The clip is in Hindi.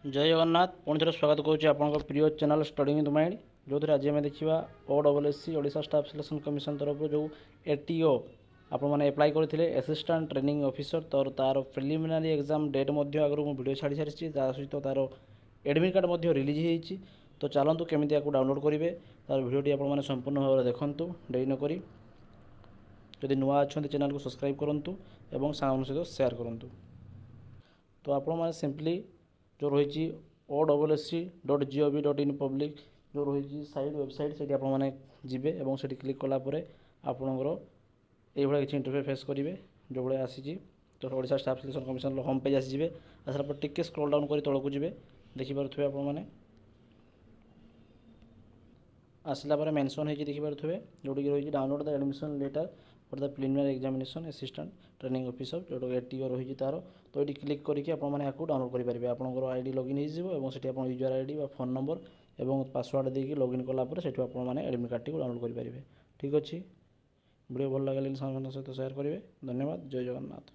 जय जगन्नाथ पुणी थे स्वागत करुच्ची आप प्रिय चैनल स्टडी इन माइंड जो थे आज आम देखा OSSC Odisha staff selection commission तरफ जो ATO आपण मैंने एप्लाई करते असिस्टेंट ट्रेनिंग ऑफिसर तो तार प्रिलिमिनारी एग्जाम डेट आगर वीडियो छाड़ी सारी सहित तार एडमिट कार्ड रिलीज होती। तो चलतु केमी आपको डाउनलोड करेंगे तार भिडियोटी आपने संपूर्ण भाव में देखूँ डेरी नक जदि नुआ अच्छा चैनल को सब्सक्राइब करूँ और सांग सहित सेयार करूँ। तो आपने सिंपली जो रही OSSC.gov.in पब्लिक जो रही साइड वेबसाइट से आपने जीवे और से क्लिक कलापर आपणकर ये किसी इंटरफेस फेस करेंगे जो भाई आसी। तो Odisha staff selection commission home page आसीजे आसार पर टिके स्क्रॉल डाउन कर तौक जी देखिपे आपने आसला पर मेंशन होगी देखिपे जोटी रही download the admission letter for the preliminary examination assistant training officer जो ATO रही तार। तो ये क्लिक करके आपको डाउनलोड करेंगे आपंकर आईडी लॉगिन हो यूजर आईडी फोन नंबर और पासवर्ड देकी लॉगिन कलापर से आपने एडमिट कार्ड टी डाउनलोड करेंगे। ठीक अच्छे वीडियो भल लगे सहित सेयार करेंगे। धन्यवाद। जय जगन्नाथ।